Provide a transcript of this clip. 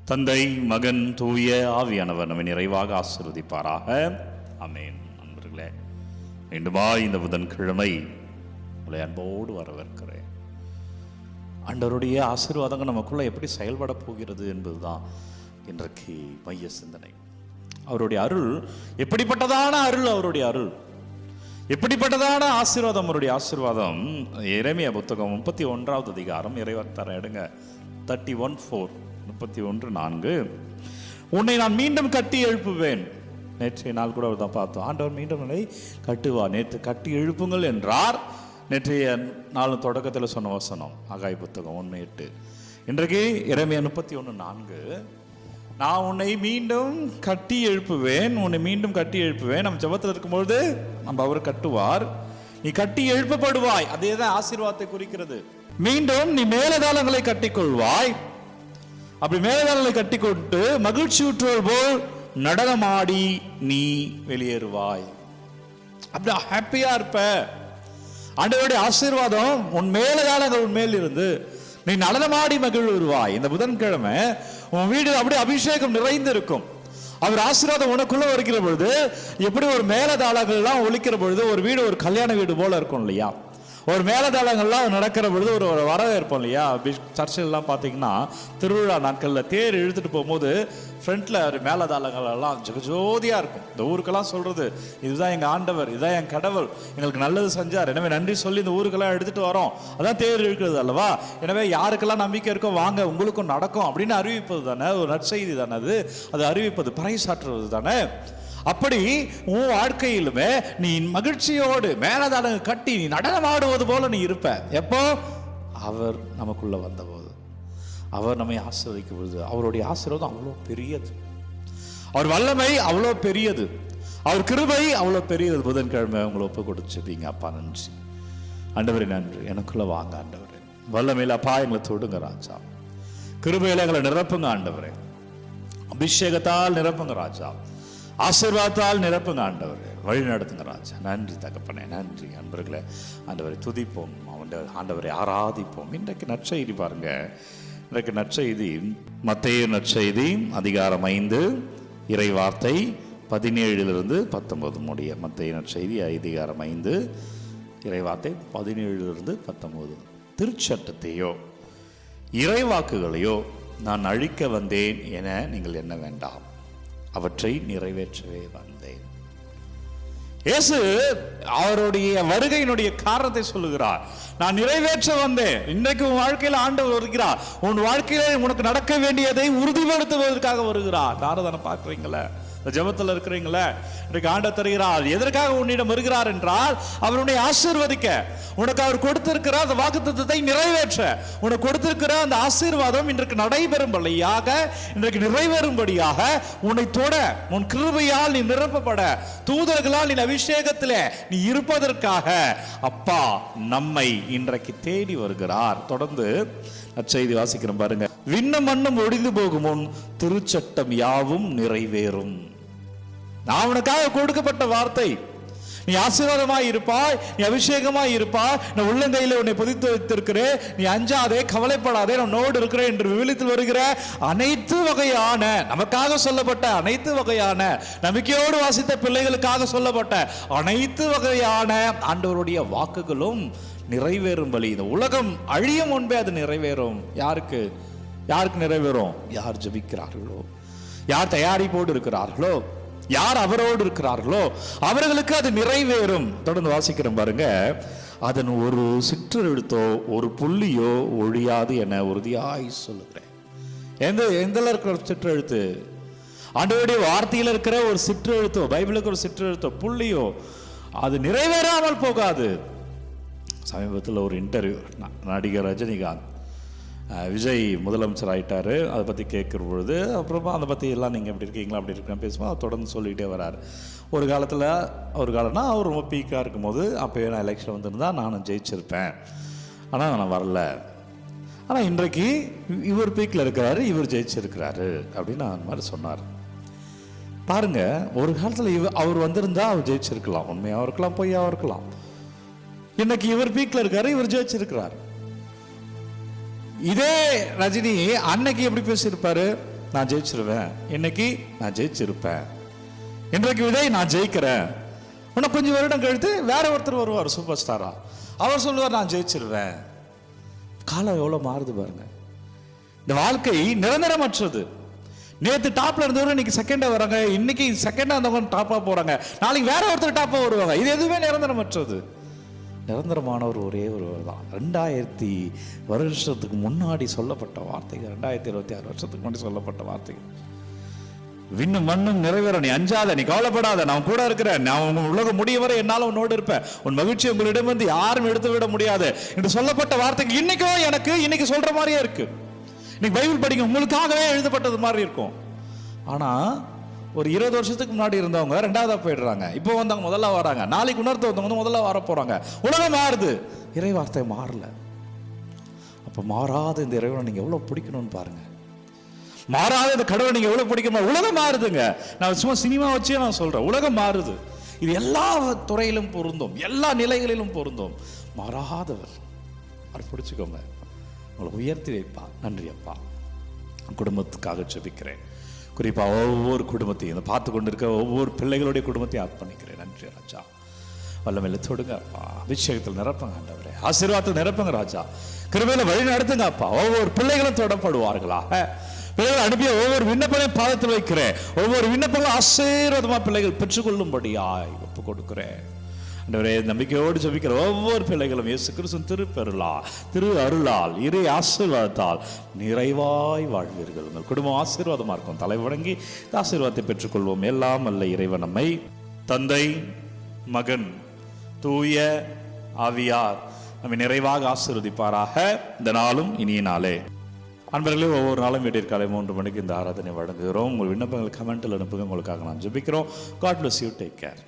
தந்தை, மகன், தூய ஆவியானவர் நம்மை நிறைவாக ஆசீர்வதிப்பாராக. ஆமென். நண்பர்களே, மீண்டுமா இந்த புதன்கிழமை உங்களை அன்போடு வரவேற்கிறேன். ஆண்டவருடைய ஆசீர்வாதங்கள் நமக்குள்ள எப்படி செயல்பட போகிறது என்பதுதான் இன்றைக்கு மைய சிந்தனை. அவருடைய அருள் எப்படிப்பட்டதான அருள், அவருடைய அருள் எப்படிப்பட்டதான ஆசீர்வாதம், அவருடைய ஆசீர்வாதம். எரேமியா புத்தகம் 31வது அதிகாரம் இறைவார்த்தை எடுங்க. 31:4 31:4 உன்னை நான் மீண்டும் கட்டி எழுப்புவேன். நேற்றைய நாள் கூட அவர் தான் பார்த்தோம். ஆண்டவர் மீண்டும் உன்னை கட்டுவார். நேற்று கட்டி எழுப்புங்கள் என்றார். நேற்றைய நாள் தொடக்கத்தில் சொன்ன வசனம் ஆகாய் புத்தகம் 1:8. இன்றைக்கு எரேமியா 31:4 நான் உன்னை மீண்டும் கட்டி எழுப்புவேன், உன்னை மீண்டும் கட்டி எழுப்புவேன். நம்ம ஜெபத்தில் இருக்கும்பொழுது நம்ம அவர் கட்டுவார், நீ கட்டி எழுப்பப்படுவாய். அதே தான் ஆசீர்வாதத்தை குறிக்கிறது. மீண்டும் நீ மேலதாளங்களை கட்டிக்கொள்வாய். அப்படி மேலதாளங்களை கட்டிக்கொண்டு மகிழ்ச்சியுற்றோர் போல் நடனமாடி நீ வெளியேறுவாய். அப்படி ஹாப்பியா இருப்ப. ஆண்டவருடைய ஆசீர்வாதம் உன் மேலதாளங்கள் உன் மேல் இருந்து நீ நடனமாடி மகிழ்வுருவாய். இந்த புதன்கிழமை உன் வீடு அப்படி அபிஷேகம் நிறைந்து இருக்கும். அவர் ஆசீர்வாதம் உனக்குள்ள வருகிற பொழுது எப்படி ஒரு மேலதாளங்கள் எல்லாம் ஒலிக்கிற பொழுது ஒரு வீடு ஒரு கல்யாண வீடு போல இருக்கும் இல்லையா? ஒரு மேலதாளங்கள்லாம் நடக்கிற பொழுது ஒரு வரவேற்போம் இல்லையா? சர்ச்சிலெலாம் பார்த்தீங்கன்னா திருவிழா நாட்களில் தேர் இழுத்துட்டு போகும்போது ஃப்ரண்ட்டில் ஒரு மேலதாளங்கள் எல்லாம் ஜோதியாக இருக்கும். இந்த ஊருக்கெல்லாம் சொல்கிறது, இதுதான் எங்கள் ஆண்டவர், இதுதான் என் கடவுள், எங்களுக்கு நல்லது செஞ்சார், எனவே நன்றி சொல்லி இந்த ஊருக்கெல்லாம் எடுத்துகிட்டு வரோம். அதான் தேர் இழுக்கிறது அல்லவா? எனவே யாருக்கெல்லாம் நம்பிக்கை இருக்கோ வாங்க, உங்களுக்கும் நடக்கும் அப்படின்னு அறிவிப்பது தானே ஒரு நற்செய்தி தானே. அது அறிவிப்பது, பறைசாற்றுவது தானே. அப்படி உன் வாழ்க்கையிலுமே நீ மகிழ்ச்சியோடு மேலதாளங்க கட்டி நீ நடனமாடுவது போல நீ இருப்ப. எப்போ? அவர் நமக்குள்ள வந்தபோது, அவர் நம்மை ஆசீர்வதிக்கும் பொழுது. அவருடைய ஆசீர்வாதம் அவ்வளோ பெரியது, அவர் வல்லமை அவ்வளோ பெரியது, அவர் கிருபை அவ்வளோ பெரியது. புதன்கிழமை உங்களை ஒப்பு கொடுத்துட்டீங்க. அப்பா நன்றி, ஆண்டவரே நன்றி. எனக்குள்ள வாங்க ஆண்டவரே, வல்லமையில் அப்பா எங்களை தொடுங்க ராஜா, கிருபையில எங்களை நிரப்புங்க ஆண்டவரே, அபிஷேகத்தால் நிரப்புங்க ராஜா, ஆசீர்வாதத்தால் நிரப்புங்க ஆண்டவரே, வழி நடத்துங்க ராஜா. நன்றி தகப்பனே, நன்றி. அன்பர்களே, ஆண்டவரை துதிப்போம், ஆண்டவரை ஆராதிப்போம். இன்றைக்கு நற்செய்தி பாருங்க. இன்றைக்கு நற்செய்தி மத்தேயு நற்செய்தி அதிகாரம் 5 இறை வார்த்தை 17 19 முடிய. மத்தேயு நற்செய்தி அதிகாரம் 5 இறை வார்த்தை 17 19. திருச்சட்டத்தையோ இறைவாக்குகளையோ நான் அழிக்க வந்தேன் என நீங்கள் எண்ண வேண்டாம், அவற்றை நிறைவேற்றவே வந்தேன். இயேசு அவருடைய வருகையினுடைய காரணத்தை சொல்லுகிறார். நான் நிறைவேற்ற வந்தேன். இன்றைக்கு உன் வாழ்க்கையில் ஆண்டவர் வருகிறார். உன் வாழ்க்கையில உனக்கு நடக்க வேண்டியதை உறுதிப்படுத்துவதற்காக வருகிறார். தாரதான பார்க்குறீங்களே, ஜெபத்தில் இருக்கிறீங்களே, இன்றைக்கு ஆண்டவர் தருகிறார். எதற்காக உன்னிடம் வருகிறார் என்றால் அவருடைய ஆசீர்வதிக்க, உனக்கு அவர் கொடுத்திருக்கிற அந்த வாக்குத்தத்தத்தை நிறைவேற்ற, உனக்கு கொடுத்திருக்கிற அந்த ஆசீர்வாதம் இன்றைக்கு நடைபெறும்படியாக, இன்றைக்கு நிறைவேறும்படியாக உன்னை தொட, உன் கிருபையால் நீ நிரப்பப்பட, தூதர்களால் நீ அபிஷேகத்திலே நீ இருப்பதற்காக அப்பா நம்மை இன்றைக்கு தேடி வருகிறார். தொடர்ந்து நற்செய்தி வாசிக்கிறோம் பாருங்க. விண்ணும் மண்ணும் ஒழிந்து போகும் முன் திருச்சட்டம் யாவும் நிறைவேறும். நான் உனக்காக கொடுக்கப்பட்ட வார்த்தை, நீ ஆசீர்வாதமாய் இருப்பாய், நீ அபிஷேகமாய் இருப்பாய், நான் உள்ளங்கையில் உன்னை பொதித்து வைத்திருக்கிறேன், நீ அஞ்சாதே, கவலைப்படாதே, நான் நோடு இருக்கிறேன் என்று விவிலியத்தில் வருகிற அனைத்து வகையான, நமக்காக சொல்லப்பட்ட அனைத்து வகையான, நம்பிக்கையோடு வாசித்த பிள்ளைகளுக்காக சொல்லப்பட்ட அனைத்து வகையான ஆண்டவருடைய வாக்குகளும் நிறைவேறும் வழி. இந்த உலகம் அழியும் முன்பே அது நிறைவேறும். யாருக்கு நிறைவேறும்? யார் ஜெபிக்கிறார்களோ, யார் தயாரிப்போடு இருக்கிறார்களோ, யார் அவரோடு இருக்கிறார்களோ அவர்களுக்கு அது நிறைவேறும். தொடர்ந்து வாசிக்கிறோம் பாருங்க. அதன் ஒரு சிற்றெழுத்தோ ஒரு புள்ளியோ ஒழியாது என உறுதியாய் சொல்லுகிறேன். எந்த இருக்கிற சிற்றெழுத்து? ஆண்டவருடைய வார்த்தையில் இருக்கிற ஒரு சிற்றெழுத்தோ, பைபிளுக்கு ஒரு சிற்றெழுத்தோ புள்ளியோ அது நிறைவேறாமல் போகாது. சமீபத்தில் ஒரு இன்டர்வியூ, நடிகர் ரஜினிகாந்த் விஜய் முதலமைச்சர் ஆகிட்டார், அதை பற்றி கேட்குற பொழுது அப்புறமா அதை பற்றி எல்லாம் நீங்கள் எப்படி இருக்கீங்களா அப்படி இருக்கேன் பேசுவோம். அவர் தொடர்ந்து சொல்லிகிட்டே வரார். ஒரு காலம்னா அவர் ரொம்ப பீக்காக இருக்கும்போது அப்போயே நான் எலெக்ஷன் வந்திருந்தால் நானும் ஜெயிச்சிருப்பேன், ஆனால் நான் வரல. ஆனால் இன்றைக்கு இவர் பீக்கில் இருக்கிறாரு, இவர் ஜெயிச்சிருக்கிறாரு அப்படின்னு அந்த மாதிரி சொன்னார். பாருங்க, ஒரு காலத்தில் அவர் வந்திருந்தா அவர் ஜெயிச்சிருக்கலாம், உண்மையாக இருக்கலாம், பொய்யாக இருக்கலாம். இன்னைக்கு இவர் பீக்கில் இருக்காரு, இவர் ஜெயிச்சிருக்கிறார். இதே ரஜினி அன்னைக்கு எப்படி பேசியிருப்பாரு? நான் ஜெயிச்சிருவேன், இன்னைக்கு நான் ஜெயிச்சிருப்பேன், இன்றைக்கு விதை நான் ஜெயிக்கிறேன். இன்னும் கொஞ்சம் வருடம் கழித்து வேற ஒருத்தர் வருவார் சூப்பர் ஸ்டாரா, அவர் சொல்லுவார் நான் ஜெயிச்சிருவேன். காலம் எவ்வளோ மாறுது பாருங்க. இந்த வாழ்க்கை நிரந்தரமற்றது. நேற்று டாப்ல இருந்தவங்க இன்னைக்கு செகண்டா வராங்க, இன்னைக்கு செகண்டா இருந்தவங்க டாப்பா போறாங்க, நாளைக்கு வேற ஒருத்தர் டாப்பா வருவாங்க. இது எதுவுமே நிரந்தரமற்றது. நிரந்தரமானவர் ஒரே ஒருவர் தான். 2000 வருஷத்துக்கு முன்னாடி சொல்லப்பட்ட வார்த்தைகள், 2026 வருஷத்துக்கு முன்னாடி சொல்லப்பட்ட வார்த்தைகள். விண்ணும் மண்ணும் நிறைவேற, நீ அஞ்சாத, நீ கவலைப்படாத, நான் கூட இருக்கிறேன், நான் உங்க உலகம் முடிய வரை என்னால உன்னோடு இருப்பேன், உன் மகிழ்ச்சி உங்களிடம் வந்து யாரும் எடுத்து விட முடியாது என்று சொல்லப்பட்ட வார்த்தைகள் இன்னைக்கும் எனக்கு இன்னைக்கு சொல்ற மாதிரியே இருக்கு. இன்னைக்கு பைபிள் படிக்க உங்களுக்காகவே எழுதப்பட்டது மாதிரி இருக்கும். ஆனா ஒரு 20 வருஷத்துக்கு முன்னாடி இருந்தவங்க ரெண்டாவதா போயிடுறாங்க, இப்போ வந்தவங்க முதல்ல வராங்க, நாளைக்கு உணர்த்து வந்தவங்க வந்து முதல்ல வர போறாங்க. உலகம் மாறுது, இறை வார்த்தை மாறல. அப்ப மாறாத இந்த இறைவனை நீங்க எவ்வளவு பிடிக்கணும்னு பாருங்க. மாறாத இந்த கடவுளை நீங்க எவ்வளவு பிடிக்கணும். உலகம் மாறுதுங்க. நான் சும்மா சினிமா வச்சே நான் சொல்றேன், உலகம் மாறுது. இது எல்லா துறையிலும் பொருந்தும், எல்லா நிலைகளிலும் பொருந்தும். மாறாதவர் அவர் பிடிச்சுக்கோங்க, உங்களை உயர்த்தி வைப்பா. நன்றி அப்பா, குடும்பத்துக்காக ஜெபிக்கிறேன். குறிப்பா ஒவ்வொரு குடும்பத்தையும், இதை பார்த்து கொண்டிருக்க ஒவ்வொரு பிள்ளைகளுடைய குடும்பத்தையும் அர்ப்பணிக்கிறேன். நன்றி ராஜா, வல்லமையில தொடுங்க அப்பா, அபிஷேகத்தில் நிரப்புங்க ஆண்டவரே, ஆசீர்வாதத்தில் நிரப்புங்க ராஜா, கிருபையில வழி நடத்துங்க அப்பா. ஒவ்வொரு பிள்ளைகளும் தொடப்படுவார்களாக. பிள்ளைகள் அனுப்பிய ஒவ்வொரு விண்ணப்பங்களையும் பாதத்தில் வைக்கிறேன். ஒவ்வொரு விண்ணப்பங்களும் ஆசீர்வாதமா பிள்ளைகள் பெற்றுக்கொள்ளும்படியாய் ஒப்பு கொடுக்கிறேன். ஆண்டவரே, நம்பிக்கையோடு ஜெபிக்கிற ஒவ்வொரு பிள்ளைகளும் இயேசு கிறிஸ்துவின் திருப்பெருளால், திரு அருளால், இறை ஆசீர்வாதத்தால் நிறைவாய் வாழ்வீர்கள். உங்கள் குடும்பம் ஆசீர்வாதமா இருக்கும். தலை வணங்கி இந்த ஆசீர்வாதத்தை பெற்றுக்கொள்வோம். எல்லாம் அல்ல இறைவன் நம்மை தந்தை, மகன், தூய ஆவியார் நம்மை நிறைவாக ஆசீர்வதிப்பாராக. இந்த நாளும் இனிய நாளே. அன்பர்களே, ஒவ்வொரு நாளும் விடியற்காலை 3 மணிக்கு இந்த ஆராதனை வழங்குகிறோம். உங்கள் விண்ணப்பங்கள் கமெண்ட்டில் அனுப்புங்க, உங்களுக்காக நான் ஜெபிக்கிறோம். God bless you. Take care.